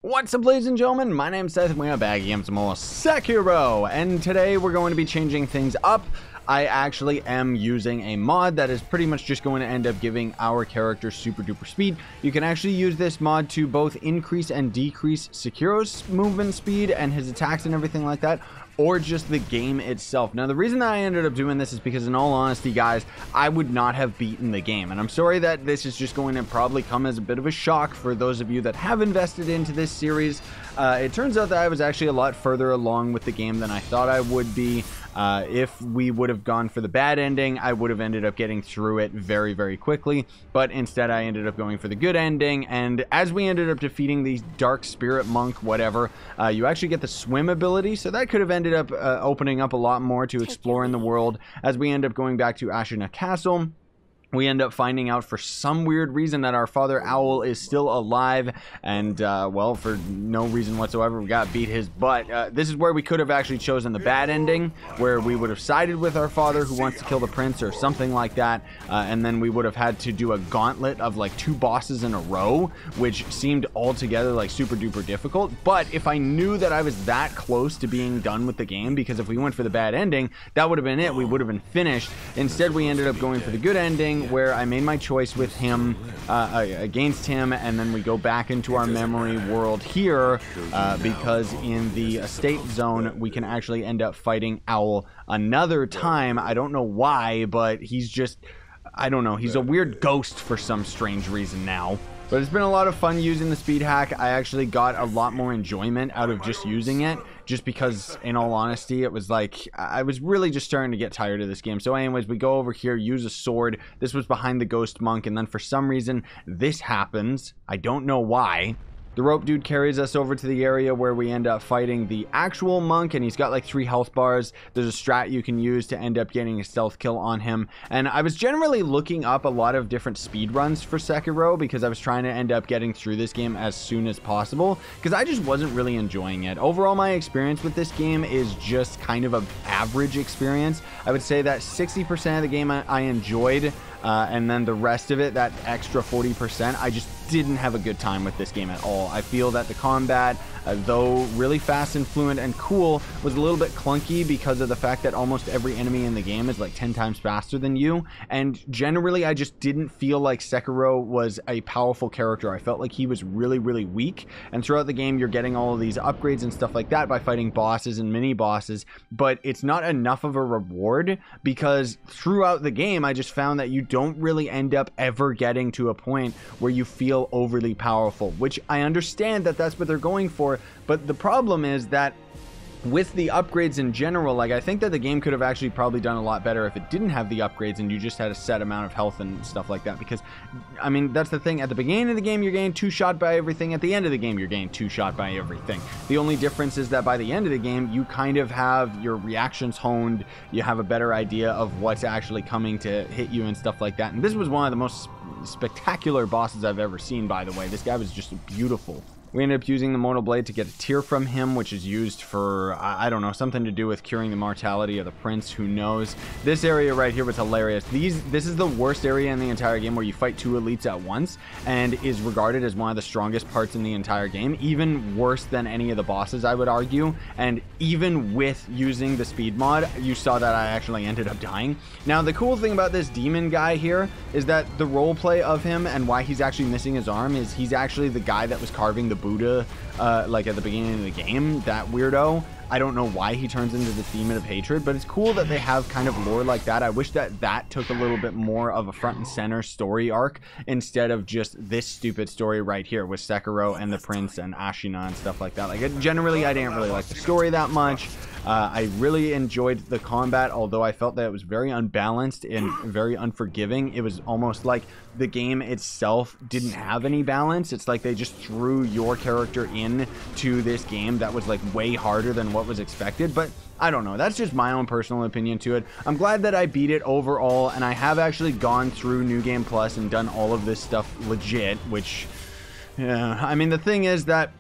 What's up, ladies and gentlemen? My name's Scythe and we are back again with some more Sekiro, and today we're going to be changing things up. I actually am using a mod that is pretty much just going to end up giving our character super duper speed. You can actually use this mod to both increase and decrease Sekiro's movement speed and his attacks and everything like that, or just the game itself. Now, the reason that I ended up doing this is because, in all honesty, guys, I would not have beaten the game. And I'm sorry that this is just going to probably come as a bit of a shock for those of you that have invested into this series. It turns out that I was actually a lot further along with the game than I thought I would be. If we would have gone for the bad ending, I would have ended up getting through it very, very quickly. But instead, I ended up going for the good ending. And as we ended up defeating the Dark Spirit Monk, whatever, you actually get the swim ability. So that could have ended up opening up a lot more to explore in the world. As we end up going back to Isshin Castle, we end up finding out for some weird reason that our father Owl is still alive, and well, for no reason whatsoever, we got beat his butt. This is where we could have actually chosen the bad ending, where we would have sided with our father who wants to kill the prince or something like that, and then we would have had to do a gauntlet of like 2 bosses in a row, which seemed altogether like super duper difficult. But if I knew that I was that close to being done with the game, because if we went for the bad ending, that would have been it. We would have been finished. Instead, we ended up going for the good ending, where I made my choice with him, against him, and then we go back into our memory world here, because in the estate zone we can actually end up fighting Owl another time. I don't know why, but he's just, I don't know, he's a weird ghost for some strange reason now. But it's been a lot of fun using the speed hack. I actually got a lot more enjoyment out of just using it, just because, in all honesty, it was like, I was really just starting to get tired of this game. So anyways, we go over here, use a sword. This was behind the ghost monk, and then for some reason, this happens. I don't know why. The rope dude carries us over to the area where we end up fighting the actual monk, and he's got like 3 health bars. There's a strat you can use to end up getting a stealth kill on him. And I was generally looking up a lot of different speed runs for Sekiro, because I was trying to end up getting through this game as soon as possible, because I just wasn't really enjoying it. Overall, my experience with this game is just kind of an average experience. I would say that 60% of the game I enjoyed, and then the rest of it, that extra 40%, I just didn't have a good time with this game at all. I feel that the combat, though really fast and fluent and cool, was a little bit clunky because of the fact that almost every enemy in the game is like 10 times faster than you. And generally, I just didn't feel like Sekiro was a powerful character. I felt like he was really, really weak. And throughout the game, you're getting all of these upgrades and stuff like that by fighting bosses and mini bosses, but it's not enough of a reward, because throughout the game, I just found that you don't really end up ever getting to a point where you feel overly powerful, which I understand that that's what they're going for. But the problem is that with the upgrades in general, like, I think that the game could have actually probably done a lot better if it didn't have the upgrades and you just had a set amount of health and stuff like that. Because, I mean, that's the thing. At the beginning of the game, you're getting 2-shot by everything. At the end of the game, you're getting 2-shot by everything. The only difference is that by the end of the game, you kind of have your reactions honed. You have a better idea of what's actually coming to hit you and stuff like that. And this was one of the most spectacular bosses I've ever seen, by the way. This guy was just beautiful. We ended up using the Mortal Blade to get a tear from him, which is used for, I don't know, something to do with curing the mortality of the prince, who knows. This area right here was hilarious. This is the worst area in the entire game, where you fight 2 elites at once, and is regarded as one of the strongest parts in the entire game, even worse than any of the bosses, I would argue. And even with using the speed mod, you saw that I actually ended up dying. Now, the cool thing about this demon guy here is that the roleplay of him and why he's actually missing his arm is he's actually the guy that was carving the Buddha, like at the beginning of the game, that weirdo. I don't know why he turns into this demon of hatred, but it's cool that they have kind of lore like that. I wish that that took a little bit more of a front and center story arc instead of just this stupid story right here with Sekiro and the prince and Ashina and stuff like that. Like, generally, I didn't really like the story that much. I really enjoyed the combat, although I felt that it was very unbalanced and very unforgiving. It was almost like the game itself didn't have any balance. It's like they just threw your character in to this game that was like way harder than what was expected. But I don't know, that's just my own personal opinion to it. I'm glad that I beat it overall, and I have actually gone through New Game Plus and done all of this stuff legit, which, yeah, I mean, the thing is that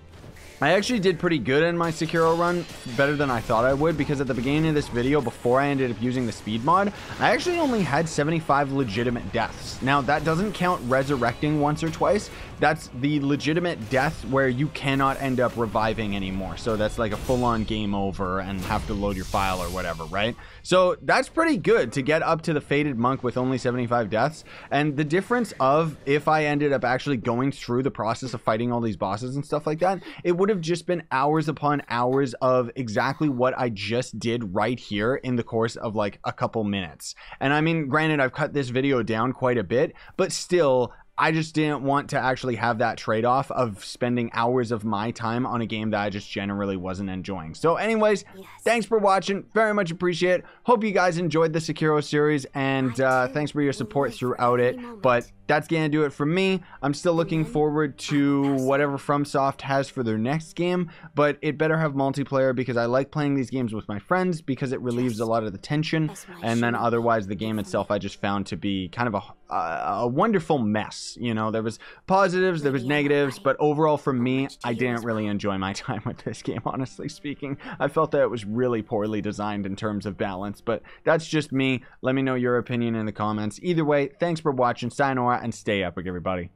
I actually did pretty good in my Sekiro run, better than I thought I would, because at the beginning of this video, before I ended up using the speed mod, I actually only had 75 legitimate deaths. Now, that doesn't count resurrecting once or twice. That's the legitimate death where you cannot end up reviving anymore. So that's like a full-on game over and have to load your file or whatever, right? So that's pretty good to get up to the Fated Monk with only 75 deaths. And the difference of if I ended up actually going through the process of fighting all these bosses and stuff like that, it would have just been hours upon hours of exactly what I just did right here in the course of like a couple minutes. And I mean, granted, I've cut this video down quite a bit, but still, I just didn't want to actually have that trade-off of spending hours of my time on a game that I just generally wasn't enjoying. So anyways, thanks for watching. Very much appreciate it. Hope you guys enjoyed the Sekiro series, and thanks for your support throughout it. But that's gonna do it for me. I'm still looking forward to whatever FromSoft has for their next game, but it better have multiplayer because I like playing these games with my friends because it relieves a lot of the tension, and then otherwise the game itself I just found to be kind of a wonderful mess. You know, there was positives, there was negatives, but overall for me, I didn't really enjoy my time with this game, honestly speaking. I felt that it was really poorly designed in terms of balance, but that's just me. Let me know your opinion in the comments. Either way, thanks for watching. Sayonara and stay epic, everybody.